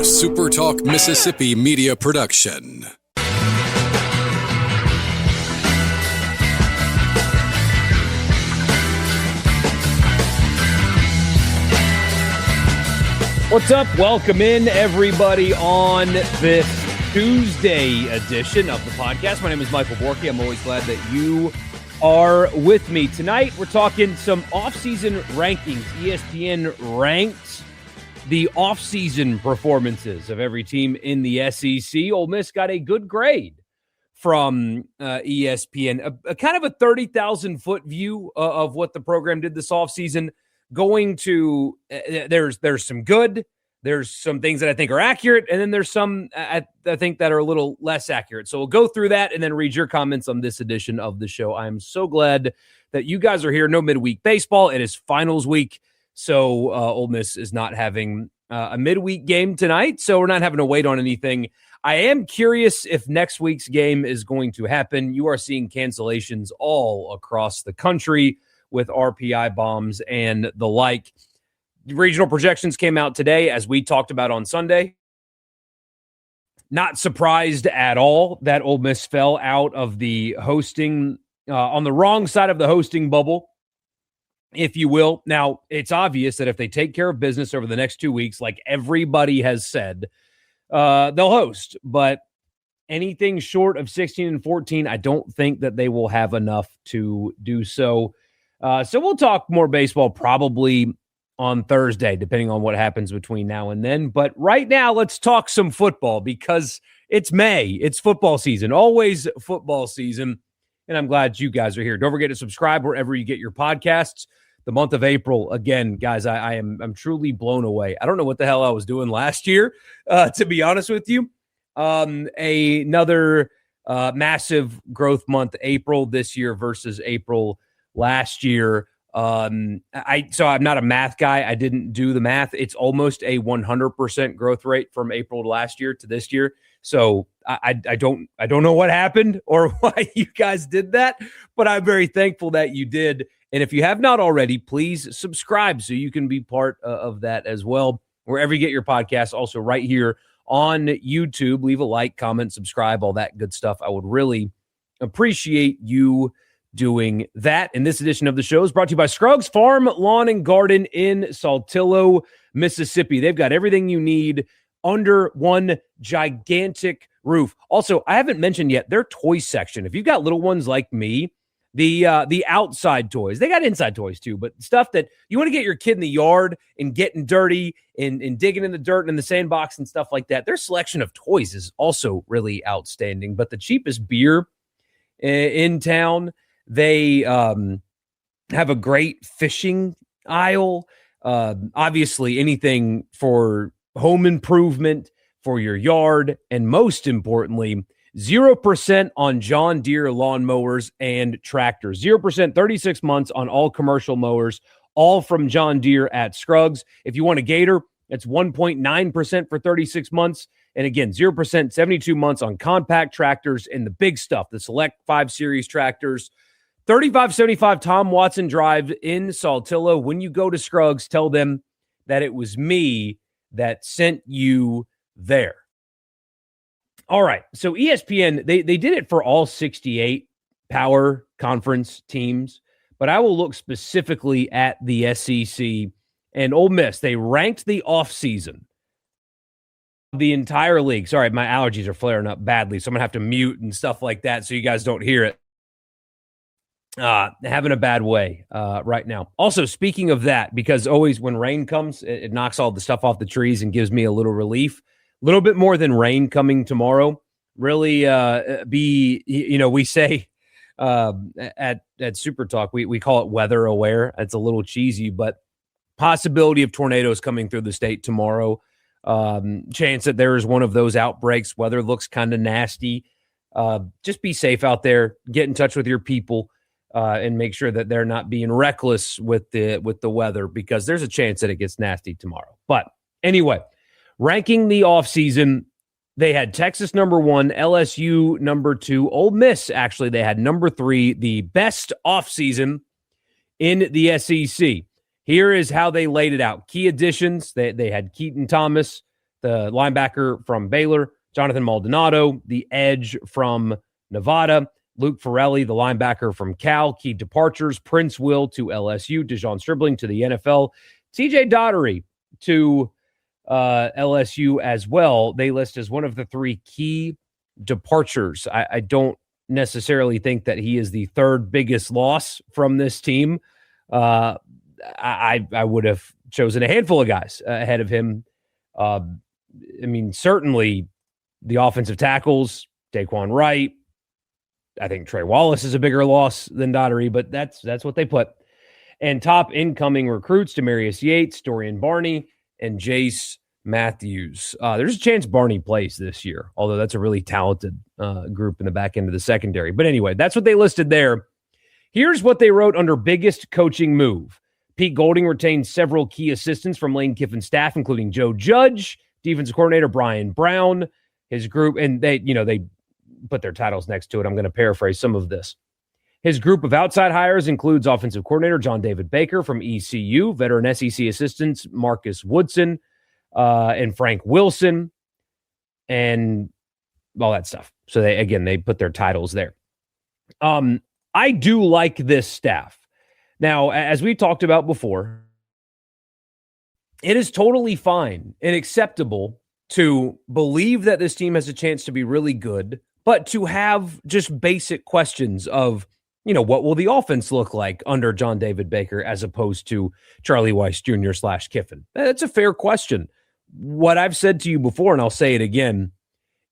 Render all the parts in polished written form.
SuperTalk Mississippi media production. What's up? Welcome in, everybody, on this Tuesday edition of the podcast. My name is Michael Borky. I'm always glad that you are with me. Tonight, we're talking some offseason rankings. ESPN ranked the offseason performances of every team in the SEC. Ole Miss got a good grade from ESPN, a kind of a 30,000-foot view of what the program did this offseason. Going to there's some good, there's some things that I think are accurate, and then there's some I think that are a little less accurate. So we'll go through that and then read your comments on this edition of the show. I'm so glad that you guys are here. No midweek baseball. It is finals week, so Ole Miss is not having a midweek game tonight, so we're not having to wait on anything. I am curious if next week's game is going to happen. You are seeing cancellations all across the country with RPI bombs and the like. Regional projections came out today, as we talked about on Sunday. Not surprised at all that Ole Miss fell out of the hosting, on the wrong side of the hosting bubble, if you will. Now, it's obvious that if they take care of business over the next 2 weeks, like everybody has said, they'll host. But anything short of 16-14, I don't think that they will have enough to do so. So we'll talk more baseball probably on Thursday, depending on what happens between now and then. But right now, let's talk some football because it's May. It's football season, always football season. And I'm glad you guys are here. Don't forget to subscribe wherever you get your podcasts. The month of April, again, guys, I'm truly blown away. I don't know what the hell I was doing last year, to be honest with you. Another massive growth month, April this year versus April last year. So I'm not a math guy. I didn't do the math. It's almost a 100% growth rate from April to last year to this year. So I don't know what happened or why you guys did that, but I'm very thankful that you did. And if you have not already, please subscribe so you can be part of that as well. Wherever you get your podcasts, also right here on YouTube, leave a like, comment, subscribe, all that good stuff. I would really appreciate you doing that. And this edition of the show is brought to you by Scruggs Farm, Lawn and Garden in Saltillo, Mississippi. They've got everything you need under one gigantic roof. Also, I haven't mentioned yet their toy section. If you've got little ones like me, the outside toys, they got inside toys too, but stuff that you want to get your kid in the yard and getting dirty and digging in the dirt and in the sandbox and stuff like that. Their selection of toys is also really outstanding. But the cheapest beer in town, they have a great fishing aisle. Obviously, anything for home improvement, for your yard, and most importantly, 0% on John Deere lawnmowers and tractors. 0%, 36 months on all commercial mowers, all from John Deere at Scruggs. If you want a Gator, it's 1.9% for 36 months. And again, 0%, 72 months on compact tractors and the big stuff, the Select 5 Series tractors. 3575 Tom Watson Drive in Saltillo. When you go to Scruggs, tell them that it was me that sent you there. All right, so ESPN, they did it for all 68 power conference teams, but I will look specifically at the SEC and Ole Miss. They ranked the offseason, the entire league. Sorry, my allergies are flaring up badly, so I'm going to have to mute and stuff like that so you guys don't hear it. Having a bad way right now. Also, speaking of that, because always when rain comes, it knocks all the stuff off the trees and gives me a little relief. A little bit more than rain coming tomorrow. Really we say at SuperTalk, we call it weather aware. It's a little cheesy, but possibility of tornadoes coming through the state tomorrow. Chance that there is one of those outbreaks. Weather looks kind of nasty. Just be safe out there. Get in touch with your people. And make sure that they're not being reckless with the weather because there's a chance that it gets nasty tomorrow. But anyway, ranking the offseason, they had Texas number 1, LSU number 2, Ole Miss, actually, they had number 3, the best offseason in the SEC. Here is how they laid it out. Key additions, they had Keaton Thomas, the linebacker from Baylor, Jonathan Maldonado, the edge from Nevada, Luke Farrelly, the linebacker from Cal. Key departures: Prince Will to LSU, Dejon Stribling to the NFL, TJ Daugherty to LSU as well. They list as one of the 3 key departures. I don't necessarily think that he is the third biggest loss from this team. I would have chosen a handful of guys ahead of him. Certainly the offensive tackles, Daquan Wright. I think Trey Wallace is a bigger loss than Daugherty, but that's what they put. And top incoming recruits: Demarius Yates, Dorian Barney, and Jace Matthews. There's a chance Barney plays this year, although that's a really talented group in the back end of the secondary. But anyway, that's what they listed there. Here's what they wrote under biggest coaching move. Pete Golding retained several key assistants from Lane Kiffin's staff, including Joe Judge, defensive coordinator Brian Brown, his group, and they put their titles next to it. I'm going to paraphrase some of this. His group of outside hires includes offensive coordinator John David Baker from ECU, veteran SEC assistants Marcus Woodson and Frank Wilson, and all that stuff. So they put their titles there. I do like this staff. Now, as we talked about before, it is totally fine and acceptable to believe that this team has a chance to be really good, but to have just basic questions of, what will the offense look like under John David Baker as opposed to Charlie Weiss Jr. / Kiffin? That's a fair question. What I've said to you before, and I'll say it again,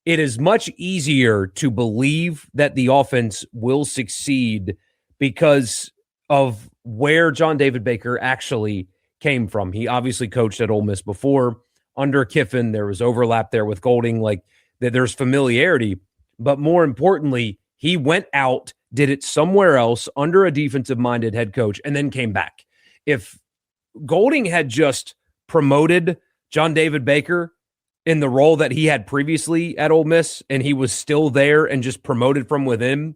it is much easier to believe that the offense will succeed because of where John David Baker actually came from. He obviously coached at Ole Miss before. Under Kiffin, there was overlap there with Golding, like there's familiarity. But more importantly, he went out, did it somewhere else under a defensive-minded head coach, and then came back. If Golding had just promoted John David Baker in the role that he had previously at Ole Miss, and he was still there and just promoted from within,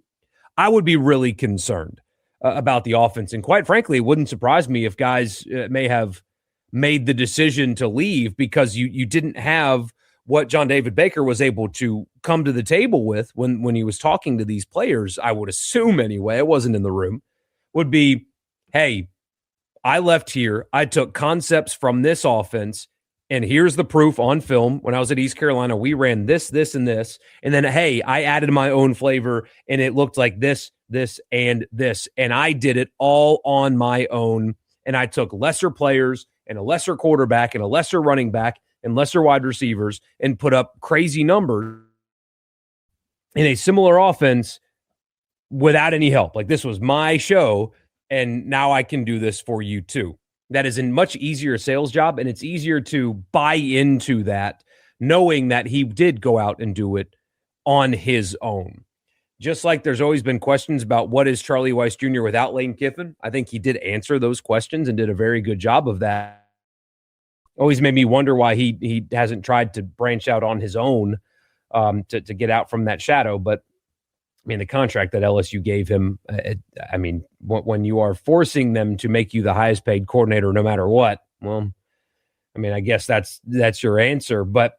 I would be really concerned about the offense. And quite frankly, it wouldn't surprise me if guys may have made the decision to leave because you didn't have what John David Baker was able to come to the table with when he was talking to these players. I would assume anyway, it wasn't in the room, would be, hey, I left here. I took concepts from this offense, and here's the proof on film. When I was at East Carolina, we ran this, and this. And then, hey, I added my own flavor, and it looked like this, and this. And I did it all on my own. And I took lesser players and a lesser quarterback and a lesser running back and lesser wide receivers and put up crazy numbers in a similar offense without any help. Like, this was my show, and now I can do this for you too. That is a much easier sales job, and it's easier to buy into that, knowing that he did go out and do it on his own. Just like there's always been questions about what is Charlie Weiss Jr. without Lane Kiffin, I think he did answer those questions and did a very good job of that. Always made me wonder why he hasn't tried to branch out on his own to get out from that shadow. But the contract that LSU gave him, when you are forcing them to make you the highest paid coordinator no matter what, well, I guess that's your answer. But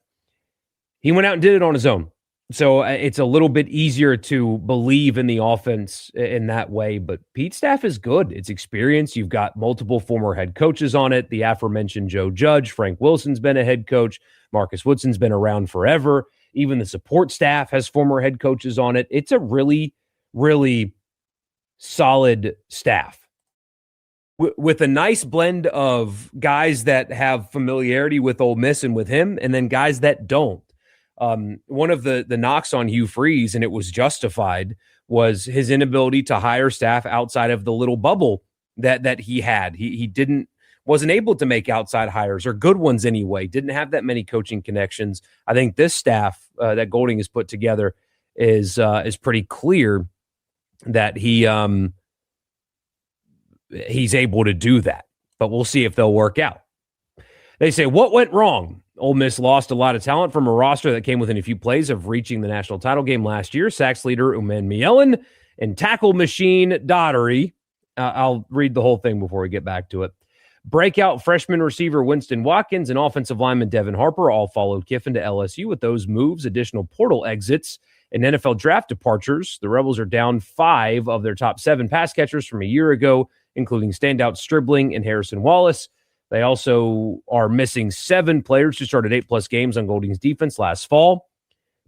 he went out and did it on his own. So it's a little bit easier to believe in the offense in that way. But Pete's staff is good. It's experienced. You've got multiple former head coaches on it. The aforementioned Joe Judge, Frank Wilson's been a head coach. Marcus Woodson's been around forever. Even the support staff has former head coaches on it. It's a really, really solid staff with a nice blend of guys that have familiarity with Ole Miss and with him, and then guys that don't. One of the knocks on Hugh Freeze, and it was justified, was his inability to hire staff outside of the little bubble that he had. He wasn't able to make outside hires, or good ones anyway. Didn't have that many coaching connections. I think this staff that Golding has put together is pretty clear that he's able to do that. But we'll see if they'll work out. They say, what went wrong? Ole Miss lost a lot of talent from a roster that came within a few plays of reaching the national title game last year. Sacks leader Uman Mielen and tackle machine Daugherty. I'll read the whole thing before we get back to it. Breakout freshman receiver Winston Watkins and offensive lineman Devin Harper all followed Kiffin to LSU. With those moves, additional portal exits, and NFL draft departures, the Rebels are down 5 of their top 7 pass catchers from a year ago, including standout Stribling and Harrison Wallace. They also are missing 7 players who started 8+ games on Golding's defense last fall.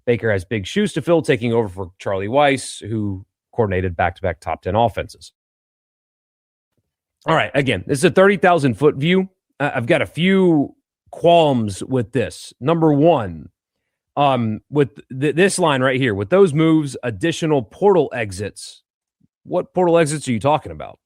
Baker has big shoes to fill, taking over for Charlie Weiss, who coordinated back-to-back top 10 offenses. All right, again, this is a 30,000-foot view. I've got a few qualms with this. Number one, with this line right here, with those moves, additional portal exits. What portal exits are you talking about?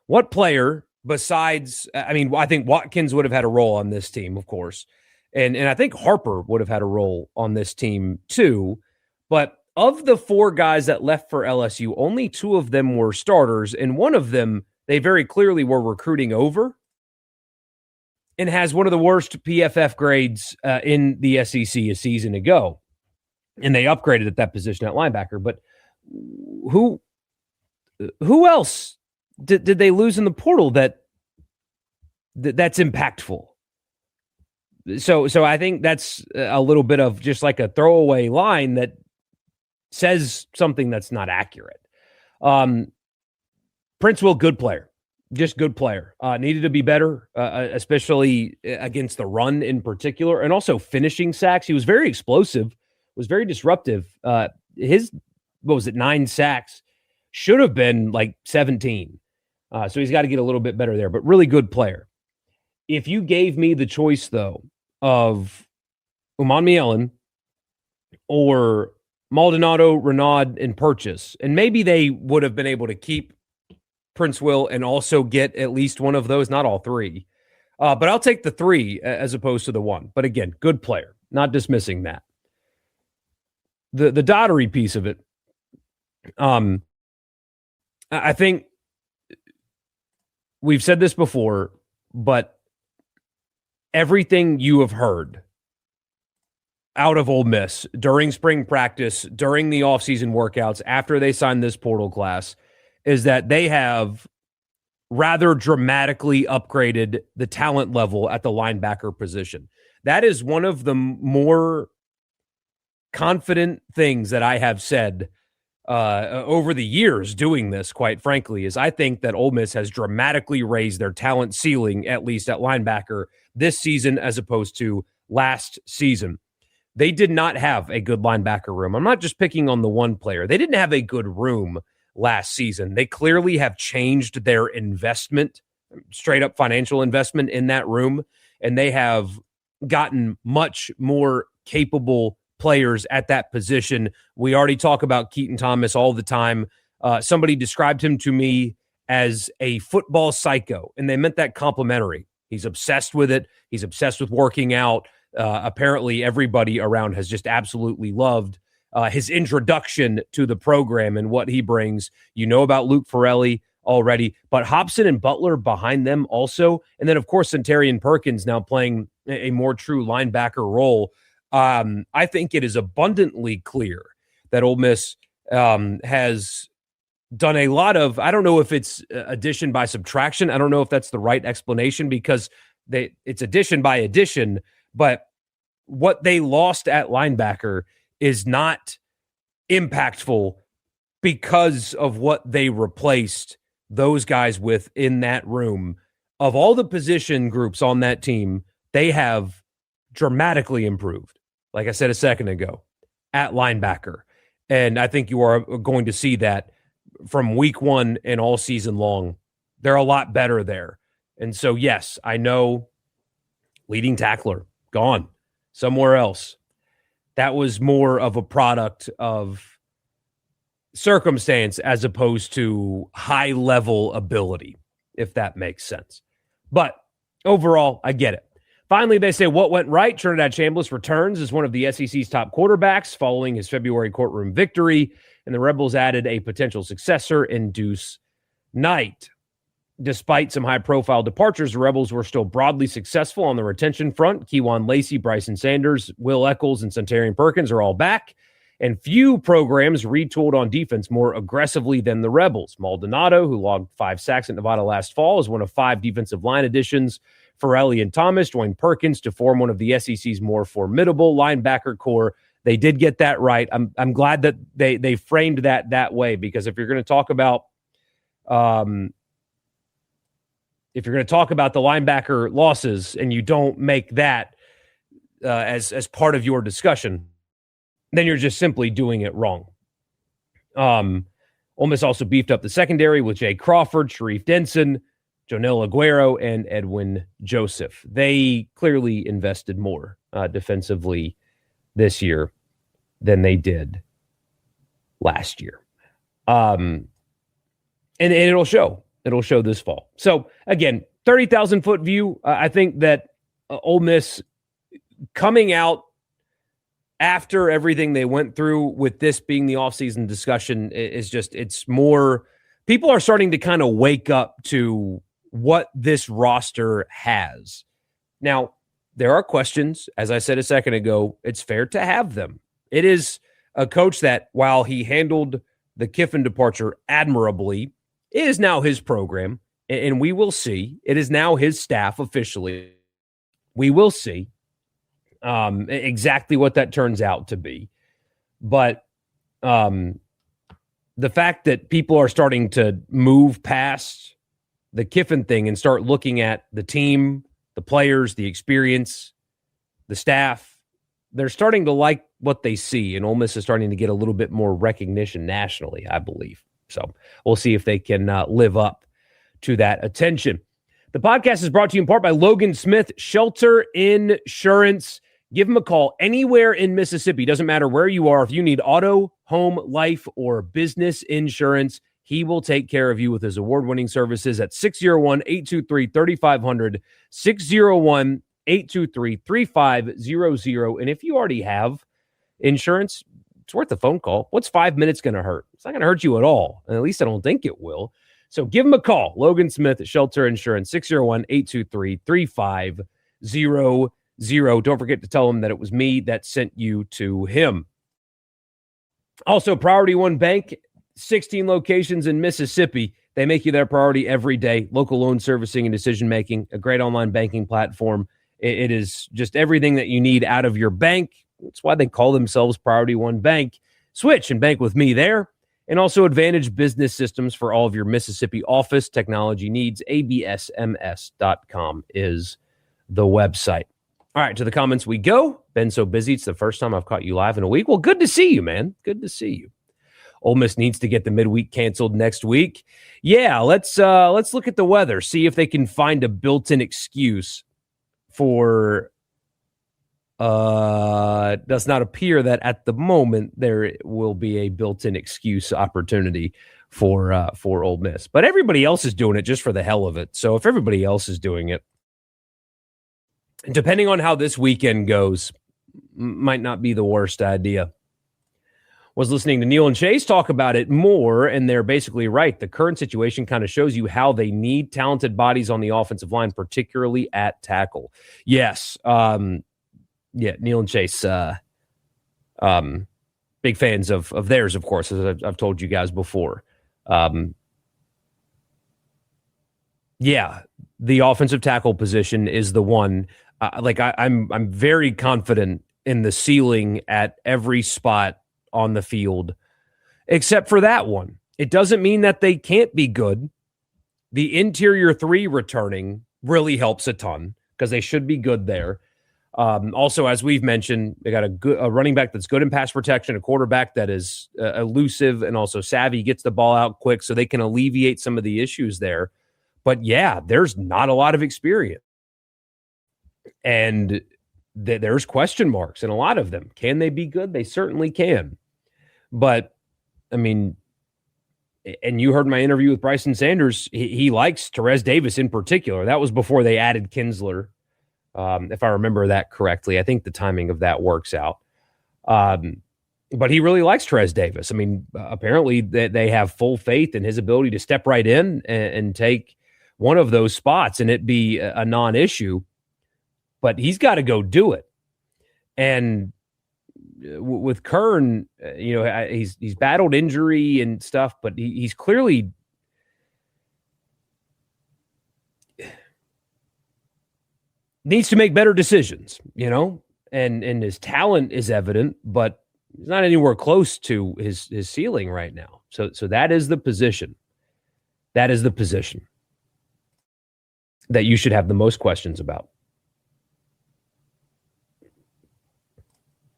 What player besides, I think Watkins would have had a role on this team, of course. And I think Harper would have had a role on this team too. But of the 4 guys that left for LSU, only 2 of them were starters. And one of them, they very clearly were recruiting over and has one of the worst PFF grades in the SEC a season ago. And they upgraded at that position at linebacker. But who else did they lose in the portal that's impactful? So I think that's a little bit of just like a throwaway line that says something that's not accurate. Prince Will, good player. Just good player. Needed to be better, especially against the run in particular, and also finishing sacks. He was very explosive, was very disruptive. His, 9 sacks? Should have been like 17. So he's got to get a little bit better there, but really good player. If you gave me the choice, though, of Uman Mielen or Maldonado, Renaud, and Purchase, and maybe they would have been able to keep Prince Will and also get at least one of those, not all 3. But I'll take the 3 as opposed to the 1. But again, good player, not dismissing that. The Daugherty piece of it, I think we've said this before, but everything you have heard out of Ole Miss during spring practice, during the offseason workouts, after they signed this portal class, is that they have rather dramatically upgraded the talent level at the linebacker position. That is one of the more confident things that I have said over the years doing this, quite frankly, is I think that Ole Miss has dramatically raised their talent ceiling, at least at linebacker, this season as opposed to last season. They did not have a good linebacker room. I'm not just picking on the one player. They didn't have a good room last season. They clearly have changed their investment, straight up financial investment in that room, and they have gotten much more capable players at that position. We already talk about Keaton Thomas all the time. Somebody described him to me as a football psycho, and they meant that complimentary. He's obsessed with it. He's obsessed with working out. Apparently, everybody around has just absolutely loved his introduction to the program and what he brings. You know about Luke Farrelly already, but Hobson and Butler behind them also. And then, of course, Centarian Perkins now playing a more true linebacker role. I think it is abundantly clear that Ole Miss has done a lot of, I don't know if it's addition by subtraction. I don't know if that's the right explanation because it's addition by addition, but what they lost at linebacker is not impactful because of what they replaced those guys with in that room. Of all the position groups on that team, they have dramatically improved, like I said a second ago, at linebacker. And I think you are going to see that from week 1 and all season long. They're a lot better there. And so, yes, I know leading tackler, gone somewhere else. That was more of a product of circumstance as opposed to high-level ability, if that makes sense. But overall, I get it. Finally, they say what went right. Trinidad Chambliss returns as one of the SEC's top quarterbacks following his February courtroom victory, and the Rebels added a potential successor in Deuce Knight. Despite some high-profile departures, the Rebels were still broadly successful on the retention front. Kejuan Lacey, Bryson Sanders, Will Eccles, and Centarian Perkins are all back, And few programs retooled on defense more aggressively than the Rebels. Maldonado, who logged 5 sacks at Nevada last fall, is one of 5 defensive line additions. Farrelly and Thomas joined Perkins to form one of the SEC's more formidable linebacker core. They did get that right. I'm glad that they framed that way, because if you're going to talk about the linebacker losses and you don't make that as part of your discussion, then you're just simply doing it wrong. Ole Miss also beefed up the secondary with Jay Crawford, Sharif Denson, Jonel Aguero, and Edwin Joseph. They clearly invested more defensively this year than they did last year. And it'll show. It'll show this fall. So, again, 30,000-foot view, I think that Ole Miss coming out after everything they went through, with this being the offseason discussion, is just, it's more, people are starting to kind of wake up to what this roster has. Now, there are questions. As I said a second ago, it's fair to have them. It is a coach that, while he handled the Kiffin departure admirably, it is now his program, and we will see. It is now his staff officially. We will see exactly what that turns out to be. But the fact that people are starting to move past the Kiffin thing and start looking at the team, the players, the experience, the staff, they're starting to like what they see, and Ole Miss is starting to get a little bit more recognition nationally, I believe. So we'll see if they can live up to that attention. The podcast is brought to you in part by Logan Smith Shelter Insurance. Give them a call anywhere in Mississippi. Doesn't matter where you are. If you need auto, home, life, or business insurance, he will take care of you with his award-winning services at 601-823-3500, 601-823-3500. And if you already have insurance, it's worth a phone call. What's 5 minutes going to hurt? It's not going to hurt you at all. And at least I don't think it will. So give him a call. Logan Smith at Shelter Insurance, 601-823-3500. Don't forget to tell him that it was me that sent you to him. Also, Priority One Bank, 16 locations in Mississippi. They make you their priority every day. Local loan servicing and decision-making, a great online banking platform. It is just everything that you need out of your bank. That's why they call themselves Priority One Bank. Switch and bank with me there. And also Advantage Business Systems for all of your Mississippi office technology needs. absms.com is the website. All right, to the comments we go. Been so busy, it's the first time I've caught you live in a week. Well, good to see you, man. Good to see you. Ole Miss needs to get the midweek canceled next week. Yeah, let's look at the weather, see if they can find a built-in excuse for. Does not appear that at the moment there will be a built-in excuse opportunity for Ole Miss. But everybody else is doing it just for the hell of it. So if everybody else is doing it, depending on how this weekend goes, might not be the worst idea. Was listening to Neil and Chase talk about it more, and they're basically right. The current situation kind of shows you how they need talented bodies on the offensive line, particularly at tackle. Yes. Yeah, Neil and Chase, big fans of theirs, of course, as I've told you guys before. Yeah, the offensive tackle position is the one. I'm very confident in the ceiling at every spot on the field, except for that one. It doesn't mean that they can't be good. The interior three returning really helps a ton because they should be good there. Also, as we've mentioned, they got a running back that's good in pass protection, a quarterback that is elusive and also savvy, gets the ball out quick, so they can alleviate some of the issues there. But yeah, there's not a lot of experience. And there's question marks in a lot of them. Can they be good? They certainly can. But, I mean, and you heard my interview with Bryson Sanders. He likes Terez Davis in particular. That was before they added Kinsler. If I remember that correctly. I think the timing of that works out. But he really likes Terez Davis. I mean, apparently they have full faith in his ability to step right in and take one of those spots and it be a non-issue. But he's got to go do it. And with Kern, he's battled injury and stuff, but he's clearly needs to make better decisions, and his talent is evident, but he's not anywhere close to his ceiling right now. So that is the position. That is the position that you should have the most questions about.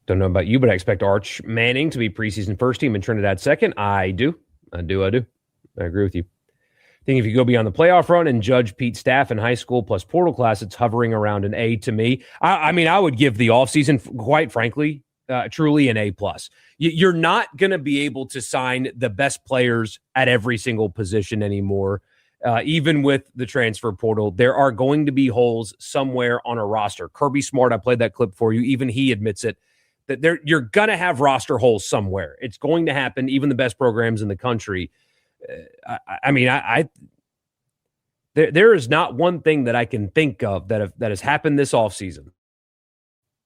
Don't know about you, but I expect Arch Manning to be preseason first team and Trinidad second. I do. I agree with you. I think if you go beyond the playoff run and judge Pete's staff in high school plus portal class, it's hovering around an A to me. I would give the offseason, quite frankly, truly an A+. You're not going to be able to sign the best players at every single position anymore. Even with the transfer portal, there are going to be holes somewhere on a roster. Kirby Smart, I played that clip for you. Even he admits it, that you're going to have roster holes somewhere. It's going to happen. Even the best programs in the country. There is not one thing that I can think of that has happened this offseason.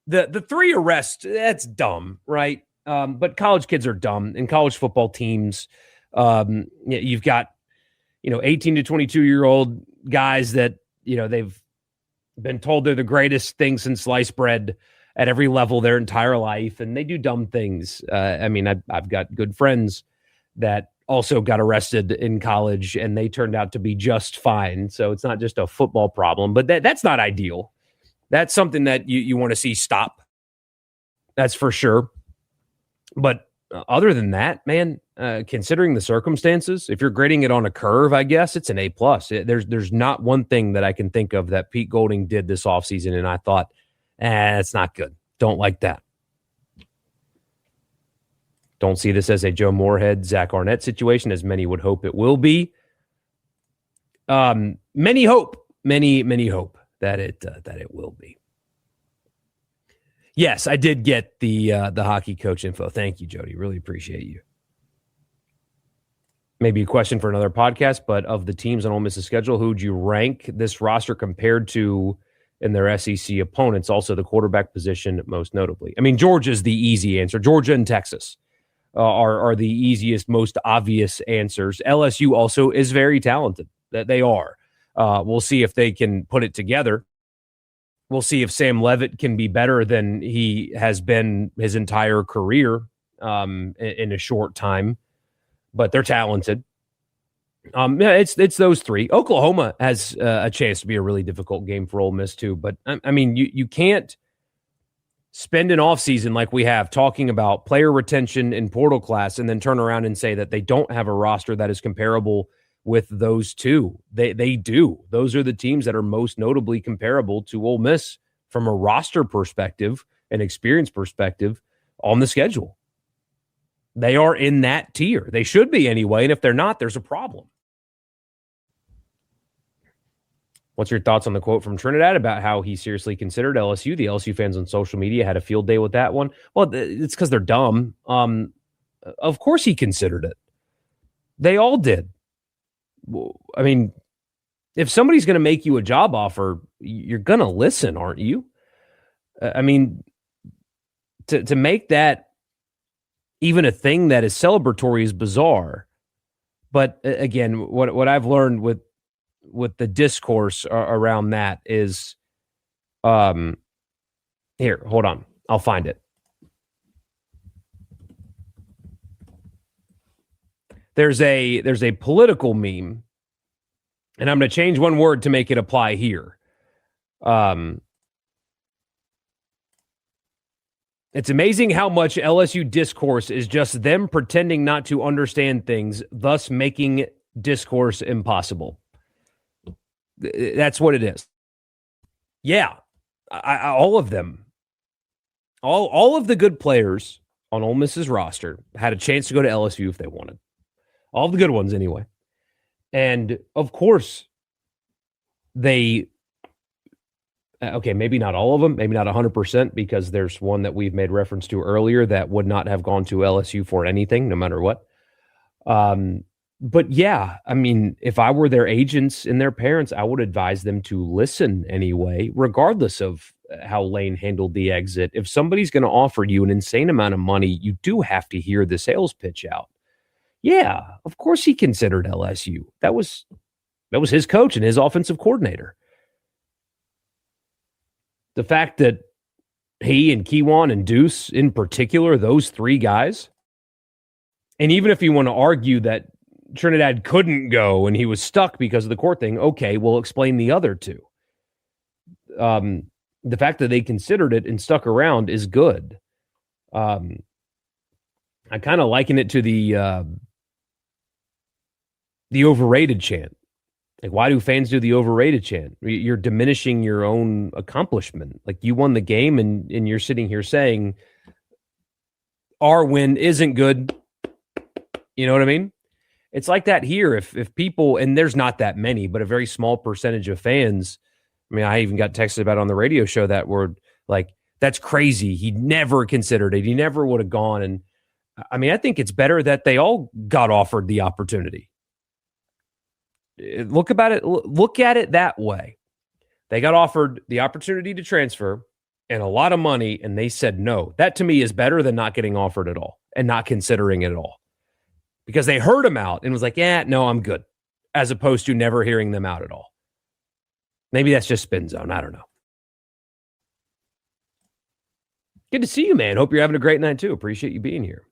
The 3 arrests, that's dumb, right? But college kids are dumb, and college football teams, you've got 18 to 22-year-old guys that, they've been told they're the greatest thing since sliced bread at every level their entire life, and they do dumb things. I've got good friends that also got arrested in college, and they turned out to be just fine. So it's not just a football problem, but that's not ideal. That's something that you want to see stop. That's for sure. But other than that, man, considering the circumstances, if you're grading it on a curve, I guess it's an A+. There's not one thing that I can think of that Pete Golding did this offseason, and I thought, it's not good. Don't like that. Don't see this as a Joe Moorhead, Zach Arnett situation, as many would hope it will be. Many hope that it will be. Yes, I did get the hockey coach info. Thank you, Jody. Really appreciate you. Maybe a question for another podcast, but of the teams on Ole Miss's schedule, who would you rank this roster compared to in their SEC opponents? Also, the quarterback position, most notably. Georgia's the easy answer. Georgia and Texas are the easiest, most obvious answers. LSU also is very talented. That they are. We'll see if they can put it together. We'll see if Sam Leavitt can be better than he has been his entire career in a short time. But they're talented. It's those 3. Oklahoma has a chance to be a really difficult game for Ole Miss too. But you can't spend an offseason like we have talking about player retention and portal class and then turn around and say that they don't have a roster that is comparable with those 2. They do. Those are the teams that are most notably comparable to Ole Miss from a roster perspective and experience perspective on the schedule. They are in that tier. They should be anyway, and if they're not, there's a problem. What's your thoughts on the quote from Trinidad about how he seriously considered LSU? The LSU fans on social media had a field day with that one. Well, it's because they're dumb. Of course he considered it. They all did. If somebody's going to make you a job offer, you're going to listen, aren't you? To make that even a thing that is celebratory is bizarre. But again, what I've learned with the discourse around that is, here, hold on. I'll find it. There's a political meme, and I'm going to change one word to make it apply here. It's amazing how much LSU discourse is just them pretending not to understand things, thus making discourse impossible. That's what it is. Yeah, all of them. All of the good players on Ole Miss's roster had a chance to go to LSU if they wanted. All the good ones, anyway. And, of course, they... Okay, maybe not all of them, maybe not 100%, because there's one that we've made reference to earlier that would not have gone to LSU for anything, no matter what. But yeah, if I were their agents and their parents, I would advise them to listen anyway, regardless of how Lane handled the exit. If somebody's going to offer you an insane amount of money, you do have to hear the sales pitch out. Yeah, of course he considered LSU. That was his coach and his offensive coordinator. The fact that he and Kewan and Deuce in particular, those three guys, and even if you want to argue that Trinidad couldn't go and he was stuck because of the court thing, okay, we'll explain the other two. The fact that they considered it and stuck around is good. I kind of liken it to the overrated chant. Like, why do fans do the overrated chant? You're diminishing your own accomplishment. Like, you won the game and you're sitting here saying our win isn't good. You know what I mean? It's like that here. If people, and there's not that many, but a very small percentage of fans, I mean, I even got texted about on the radio show that word, like, that's crazy. He never considered it. He never would have gone. And I mean, I think it's better that they all got offered the opportunity. Look at it that way. They got offered the opportunity to transfer and a lot of money, and they said no. That to me is better than not getting offered at all and not considering it at all. Because they heard him out and was like, yeah, no, I'm good. As opposed to never hearing them out at all. Maybe that's just spin zone. I don't know. Good to see you, man. Hope you're having a great night too. Appreciate you being here.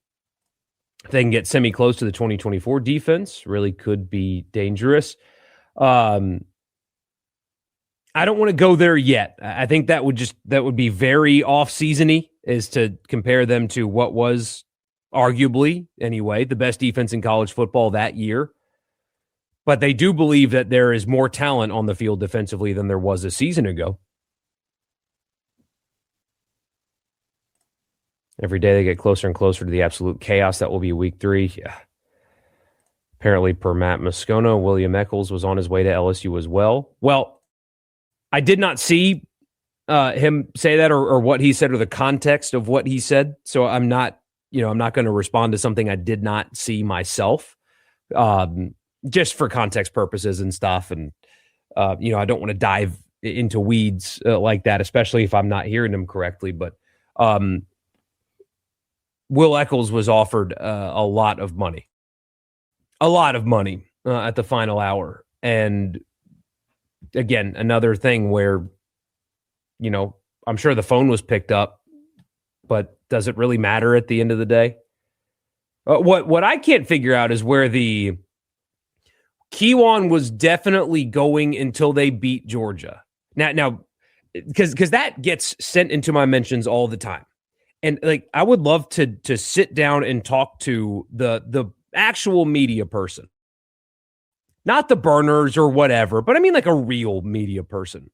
If they can get semi-close to the 2024 defense, really could be dangerous. I don't want to go there yet. I think that would be very off-season-y, is to compare them to what was arguably, anyway, the best defense in college football that year. But they do believe that there is more talent on the field defensively than there was a season ago. Every day they get closer and closer to the absolute chaos that will be week 3. Yeah. Apparently, per Matt Moscona, William Eccles was on his way to LSU as well. Well, I did not see him say that or what he said or the context of what he said. So I'm not going to respond to something I did not see myself, just for context purposes and stuff. And, I don't want to dive into weeds like that, especially if I'm not hearing them correctly. But Will Eccles was offered a lot of money at the final hour. And again, another thing where, I'm sure the phone was picked up, but does it really matter at the end of the day? What I can't figure out is where the Kewan was definitely going until they beat Georgia. Now, because that gets sent into my mentions all the time. And like, I would love to sit down and talk to the actual media person, not the burners or whatever, but I mean like a real media person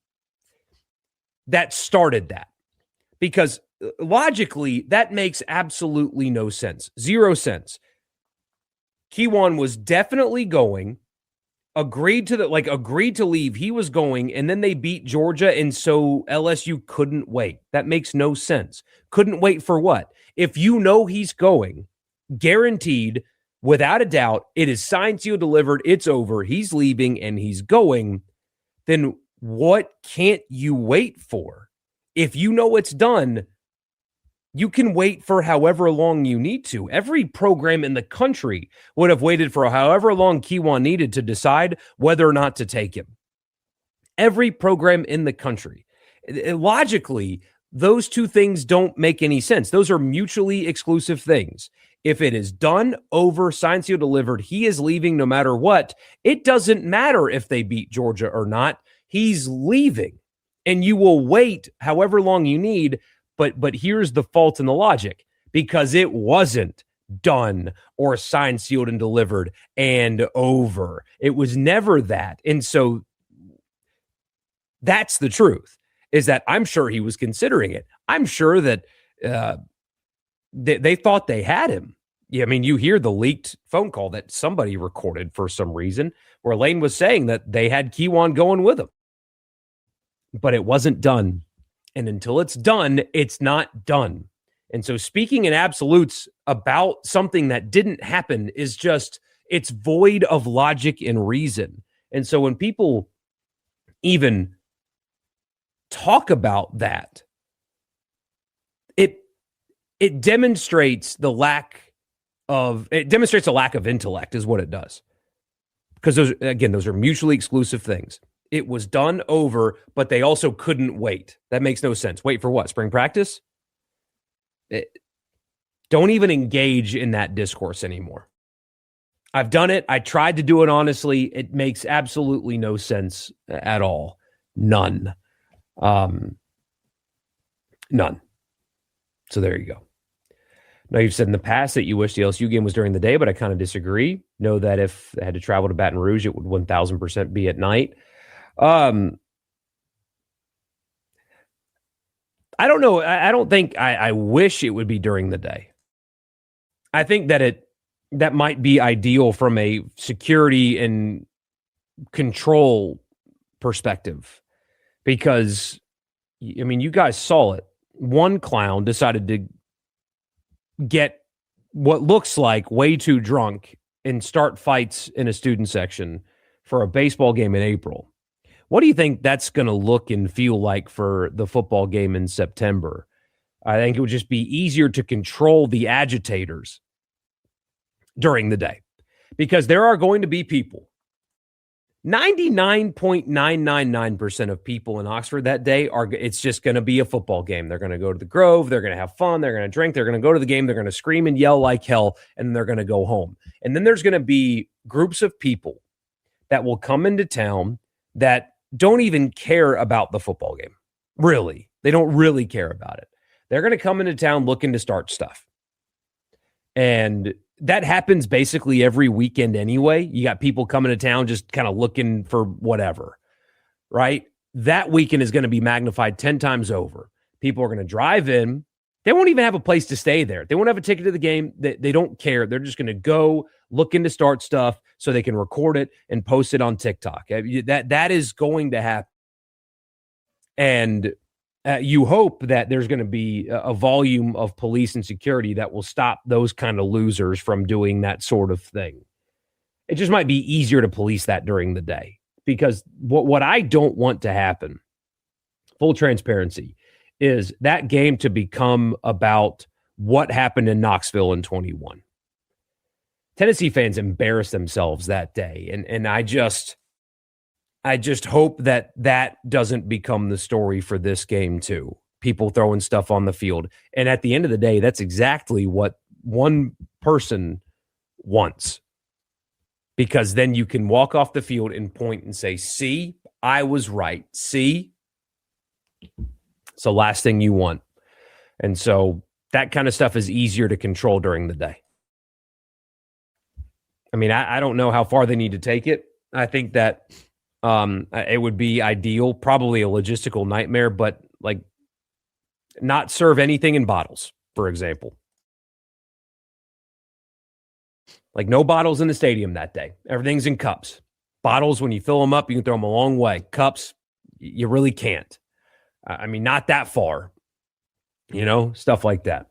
that started that, because logically that makes absolutely no sense. 0 sense. Kewan was definitely going, agreed to leave. He was going, and then they beat Georgia, and so LSU couldn't wait. That makes no sense. Couldn't wait for what? If you know he's going, guaranteed, without a doubt, it is signed, sealed, delivered, it's over, he's leaving, and he's going, then what can't you wait for? If you know it's done, you can wait for however long you need to. Every program in the country would have waited for however long Kewan needed to decide whether or not to take him. Every program in the country. Logically, those two things don't make any sense. Those are mutually exclusive things. If it is done, over, signed, sealed, delivered, he is leaving no matter what. It doesn't matter if they beat Georgia or not. He's leaving. And you will wait however long you need. But here's the fault in the logic, because it wasn't done or signed, sealed, and delivered and over. It was never that. And so that's the truth, is that I'm sure he was considering it. I'm sure that they thought they had him. Yeah, I mean, you hear the leaked phone call that somebody recorded for some reason where Lane was saying that they had Kewan going with him. But it wasn't done. And until it's done, it's not done. And so speaking in absolutes about something that didn't happen is just, it's void of logic and reason. And so when people even talk about that. It demonstrates a lack of intellect is what it does. Because those are mutually exclusive things. It was done over, but they also couldn't wait. That makes no sense. Wait for what? Spring practice? Don't even engage in that discourse anymore. I've done it. I tried to do it honestly. It makes absolutely no sense at all. None. None. So there you go. Now, you've said in the past that you wish the LSU game was during the day, but I kind of disagree. Know that if I had to travel to Baton Rouge, it would 1,000% be at night. I don't know. I don't think I wish it would be during the day. I think that might be ideal from a security and control perspective, because, I mean, you guys saw it. One clown decided to get what looks like way too drunk and start fights in a student section for a baseball game in April. What do you think that's going to look and feel like for the football game in September? I think it would just be easier to control the agitators during the day, because there are going to be people. 99.999% of people in Oxford that day it's just going to be a football game. They're going to go to the Grove. They're going to have fun. They're going to drink. They're going to go to the game. They're going to scream and yell like hell, and then they're going to go home. And then there's going to be groups of people that will come into town that don't even care about the football game. Really. They don't really care about it. They're going to come into town looking to start stuff. And that happens basically every weekend anyway. You got people coming to town just kind of looking for whatever, right? That weekend is going to be magnified 10 times over. People are going to drive in. They won't even have a place to stay there. They won't have a ticket to the game. They don't care. They're just going to go looking to start stuff so they can record it and post it on TikTok. That is going to happen. And you hope that there's going to be a volume of police and security that will stop those kind of losers from doing that sort of thing. It just might be easier to police that during the day, because what I don't want to happen, full transparency, is that game to become about what happened in Knoxville in 21. Tennessee fans embarrassed themselves that day. And I just hope that doesn't become the story for this game too. People throwing stuff on the field. And at the end of the day, that's exactly what one person wants. Because then you can walk off the field and point and say, see, I was right. See? It's the last thing you want. And so that kind of stuff is easier to control during the day. I mean, I don't know how far they need to take it. I think that it would be ideal, probably a logistical nightmare, but like not serve anything in bottles, for example. Like no bottles in the stadium that day. Everything's in cups. Bottles, when you fill them up, you can throw them a long way. Cups, you really can't. I mean, not that far. Stuff like that.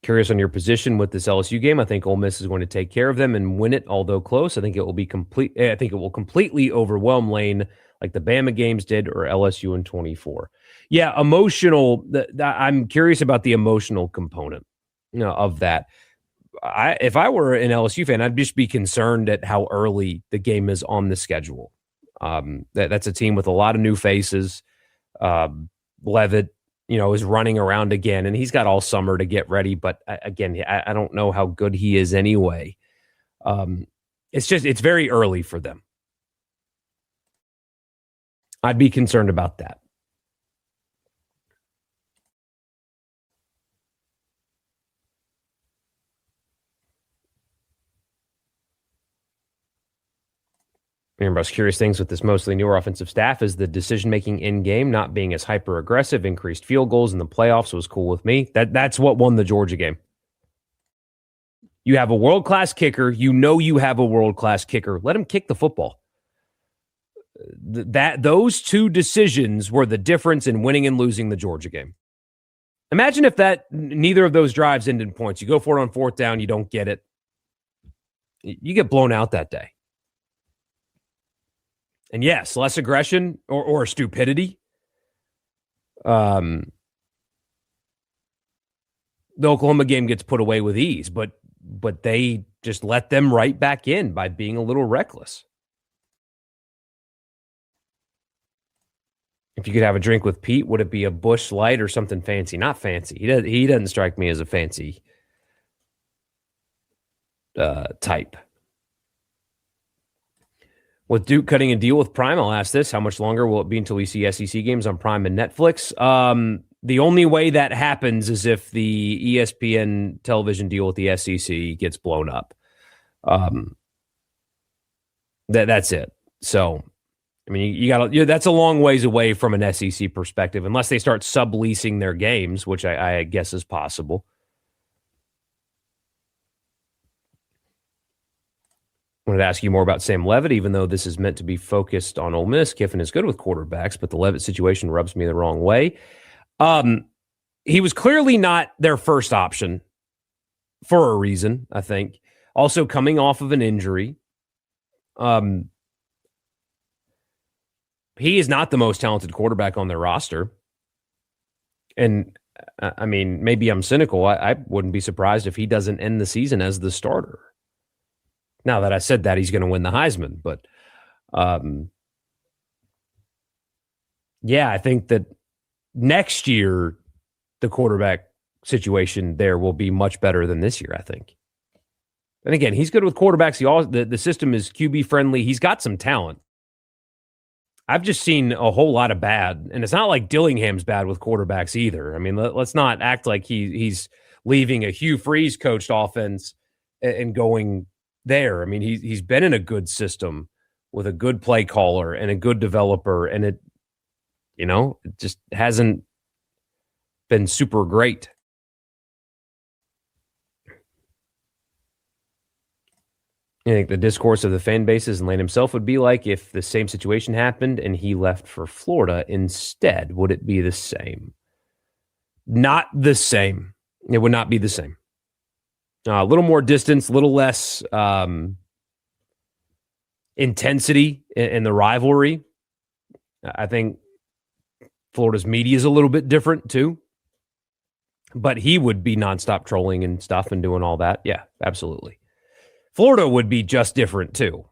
Curious on your position with this LSU game. I think Ole Miss is going to take care of them and win it, although close. I think it will be complete. I think it will completely overwhelm Lane like the Bama games did, or LSU in 24. Yeah, emotional. I'm curious about the emotional component of that. If I were an LSU fan, I'd just be concerned at how early the game is on the schedule. That's a team with a lot of new faces. Levitt, is running around again, and he's got all summer to get ready. But again, I don't know how good he is anyway. It's very early for them. I'd be concerned about that. Remember, I was curious things with this mostly newer offensive staff is the decision-making in-game not being as hyper-aggressive, increased field goals in the playoffs was cool with me. That's what won the Georgia game. You have a world-class kicker. You have a world-class kicker. Let him kick the football. Those two decisions were the difference in winning and losing the Georgia game. Imagine if neither of those drives ended in points. You go for it on fourth down, you don't get it. You get blown out that day. And yes, less aggression or stupidity. The Oklahoma game gets put away with ease, but they just let them right back in by being a little reckless. If you could have a drink with Pete, would it be a Busch Light or something fancy? Not fancy. He doesn't strike me as a fancy type. With Duke cutting a deal with Prime, I'll ask this: how much longer will it be until we see SEC games on Prime and Netflix? The only way that happens is if the ESPN television deal with the SEC gets blown up. That's it. So, I mean, you got that's a long ways away from an SEC perspective, unless they start subleasing their games, which I guess is possible. I wanted to ask you more about Sam Leavitt, even though this is meant to be focused on Ole Miss. Kiffin is good with quarterbacks, but the Leavitt situation rubs me the wrong way. He was clearly not their first option for a reason, I think. Also coming off of an injury. He is not the most talented quarterback on their roster. And, I mean, maybe I'm cynical. I wouldn't be surprised if he doesn't end the season as the starter. Now that I said that, he's going to win the Heisman. But, yeah, I think that next year, the quarterback situation there will be much better than this year, I think. And again, he's good with quarterbacks. The system is QB friendly. He's got some talent. I've just seen a whole lot of bad, and it's not like Dillingham's bad with quarterbacks either. I mean, let's not act like he's leaving a Hugh Freeze coached offense and going there. I mean, he's been in a good system with a good play caller and a good developer, and it just hasn't been super great. I think the discourse of the fan bases and Lane himself would be like if the same situation happened and he left for Florida instead. Would it be the same? Not the same. It would not be the same. A little more distance, a little less intensity in the rivalry. I think Florida's media is a little bit different too. But he would be nonstop trolling and stuff and doing all that. Yeah, absolutely. Florida would be just different too.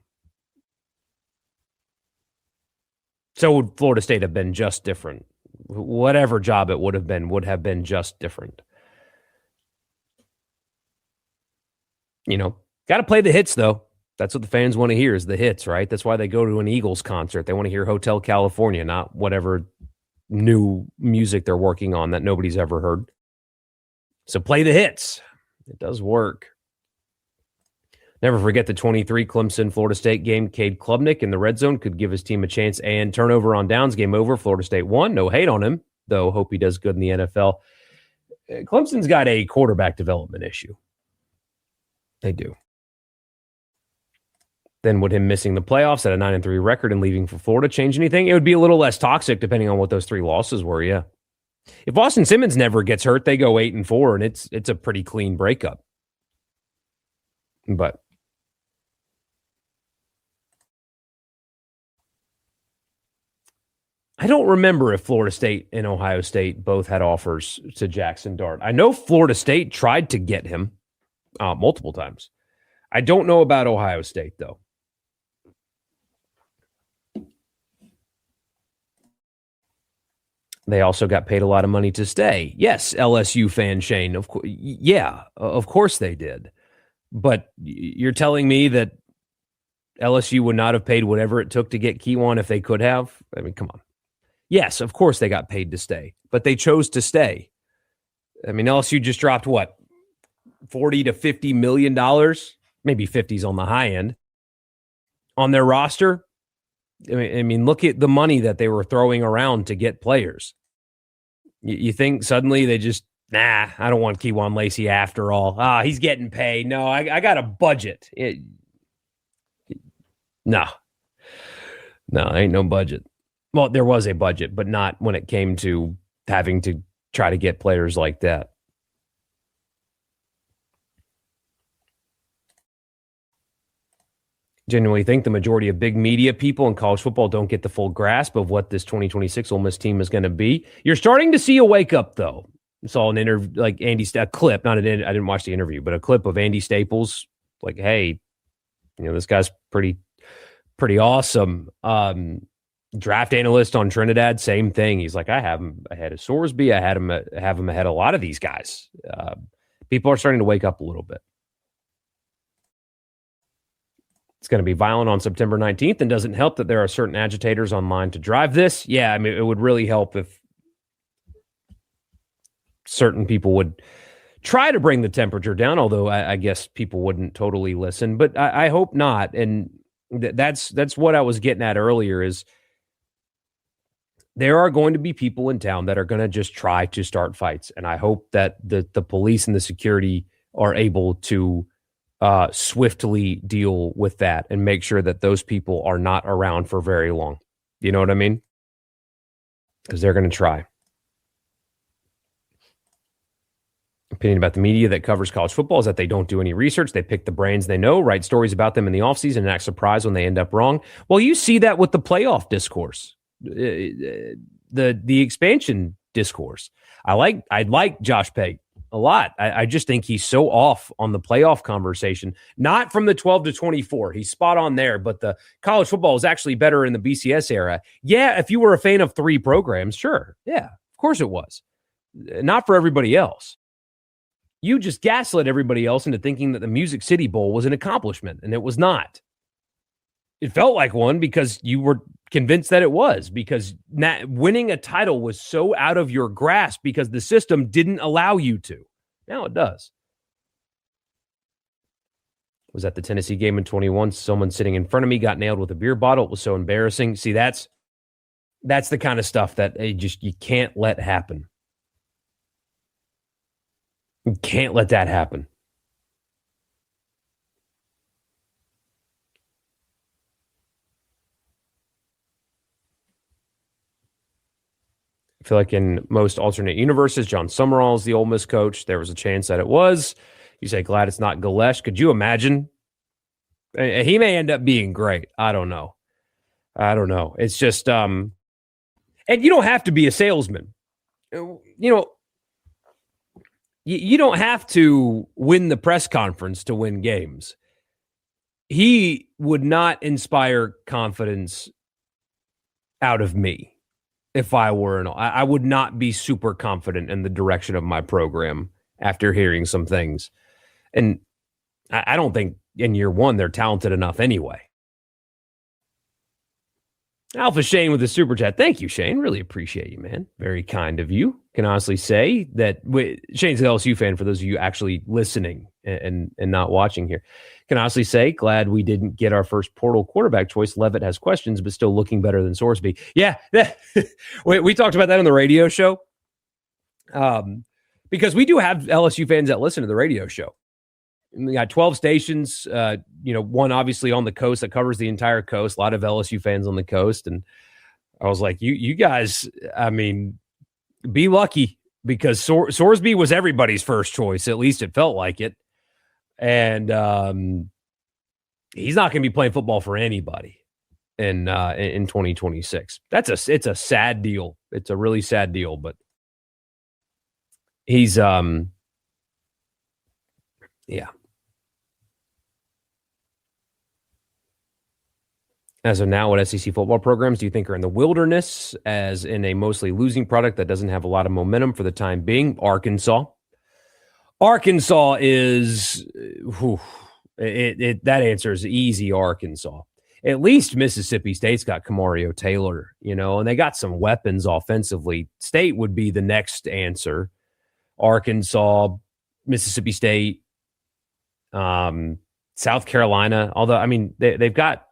So would Florida State have been just different. Whatever job it would have been just different. Got to play the hits though. That's what the fans want to hear is the hits, right? That's why they go to an Eagles concert. They want to hear Hotel California, not whatever new music they're working on that nobody's ever heard. So play the hits. It does work. Never forget the 23 Clemson Florida State game. Cade Klubnik in the red zone could give his team a chance, and turnover on downs. Game over. Florida State won. No hate on him, though. Hope he does good in the NFL. Clemson's got a quarterback development issue. They do. Then would him missing the playoffs at a 9-3 record and leaving for Florida change anything? It would be a little less toxic depending on what those 3 losses were, yeah. If Austin Simmons never gets hurt, they go 8-4, and it's a pretty clean breakup. But I don't remember if Florida State and Ohio State both had offers to Jackson Dart. I know Florida State tried to get him multiple times. I don't know about Ohio State, though. They also got paid a lot of money to stay. Yes, LSU fan Shane. Of course, yeah, of course they did. But you're telling me that LSU would not have paid whatever it took to get Keywan if they could have? I mean, come on. Yes, of course they got paid to stay, but they chose to stay. I mean, LSU just dropped what? $40 to $50 million, maybe 50s on the high end, on their roster. I mean, look at the money that they were throwing around to get players. You think suddenly they just, I don't want Keywan Lacey after all. He's getting paid. No, I got a budget. No, ain't no budget. Well, there was a budget, but not when it came to having to try to get players like that. genuinely think the majority of big media people in college football don't get the full grasp of what this 2026 Ole Miss team is going to be. You're starting to see a wake up, though. I saw an interview, like a clip, I didn't watch the interview, but a clip of Andy Staples, like, hey, this guy's pretty awesome. Draft analyst on Trinidad, same thing. He's like, I have him ahead of Sorsby. I have him ahead of a lot of these guys. People are starting to wake up a little bit. It's going to be violent on September 19th, and doesn't help that there are certain agitators online to drive this. Yeah, I mean, it would really help if certain people would try to bring the temperature down, although I guess people wouldn't totally listen. But I hope not. And that's what I was getting at earlier is there are going to be people in town that are going to just try to start fights. And I hope that the police and the security are able to swiftly deal with that and make sure that those people are not around for very long. You know what I mean? Because they're going to try. Opinion about the media that covers college football is that they don't do any research. They pick the brains they know, write stories about them in the offseason, and act surprised when they end up wrong. Well, you see that with the playoff discourse, the expansion discourse. I like Josh Pate a lot. I just think he's so off on the playoff conversation, not from the 12 to 24. He's spot on there, but the college football is actually better in the BCS era. Yeah, if you were a fan of three programs, sure. Yeah, of course it was. Not for everybody else. You just gaslit everybody else into thinking that the Music City Bowl was an accomplishment, and it was not. It felt like one because you were convinced that it was, because winning a title was so out of your grasp because the system didn't allow you to. Now it does. Was at the Tennessee game in 21. Someone sitting in front of me got nailed with a beer bottle. It was so embarrassing. See, that's the kind of stuff that you can't let happen. You can't let that happen. I feel like in most alternate universes, John Summerall is the Ole Miss coach. There was a chance that it was. You say, glad it's not Galesh. Could you imagine? He may end up being great. I don't know. It's just, and you don't have to be a salesman. You don't have to win the press conference to win games. He would not inspire confidence out of me. If I were I would not be super confident in the direction of my program after hearing some things. And I don't think in year one they're talented enough anyway. Alpha Shane with the super chat. Thank you, Shane. Really appreciate you, man. Very kind of you. Can honestly say that Shane's an LSU fan for those of you actually listening and not watching here. Can honestly say, glad we didn't get our first portal quarterback choice. Levitt has questions, but still looking better than Sorsby. Yeah, we talked about that on the radio show. Because we do have LSU fans that listen to the radio show. We got 12 stations, one obviously on the coast that covers the entire coast, a lot of LSU fans on the coast. And I was like, you guys, I mean, be lucky, because Sorsby was everybody's first choice. At least it felt like it. And he's not going to be playing football for anybody in 2026. It's a sad deal. It's a really sad deal, but he's, yeah. As of now, what SEC football programs do you think are in the wilderness, as in a mostly losing product that doesn't have a lot of momentum for the time being? Arkansas is, that answer is easy. Arkansas. At least Mississippi State's got Kamario Taylor, and they got some weapons offensively. State would be the next answer. Arkansas, Mississippi State, South Carolina. Although, I mean, they've got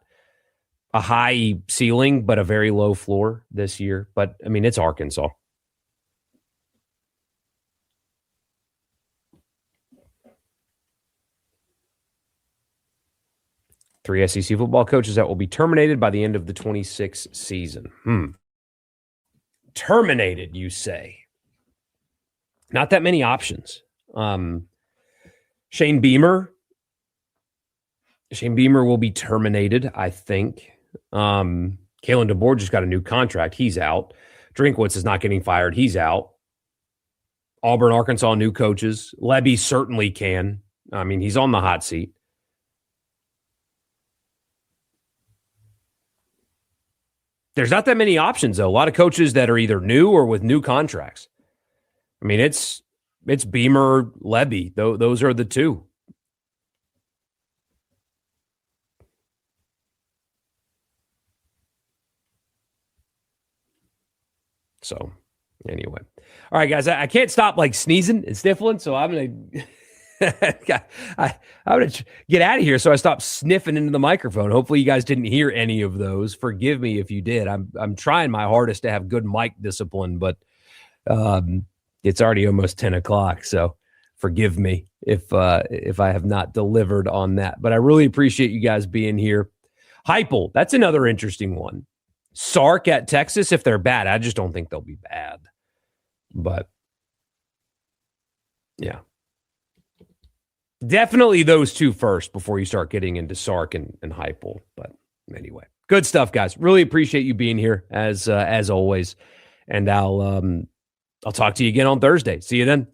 a high ceiling, but a very low floor this year. But, I mean, it's Arkansas. Three SEC football coaches that will be terminated by the end of the 26 season. Terminated, you say? Not that many options. Shane Beamer Shane Beamer will be terminated, I think. Kalen DeBoer just got a new contract. He's out. Drinkwitz is not getting fired. He's out. Auburn, Arkansas, new coaches. Lebby certainly can. I mean, he's on the hot seat. There's not that many options, though. A lot of coaches that are either new or with new contracts. I mean, it's Beamer, Lebby. Those are the two. So, anyway. All right, guys, I can't stop sneezing and sniffling, so I'm going to I'm going to get out of here so I stop sniffing into the microphone. Hopefully you guys didn't hear any of those. Forgive me if you did. I'm trying my hardest to have good mic discipline, but it's already almost 10 o'clock, so forgive me if I have not delivered on that. But I really appreciate you guys being here. Heupel, that's another interesting one. Sark at Texas, if they're bad, I just don't think they'll be bad. But, yeah. Definitely those two first before you start getting into Sark and Heupel. But anyway, good stuff, guys. Really appreciate you being here as always. And I'll talk to you again on Thursday. See you then.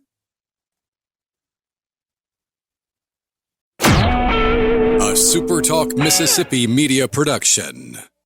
A SuperTalk Mississippi media production.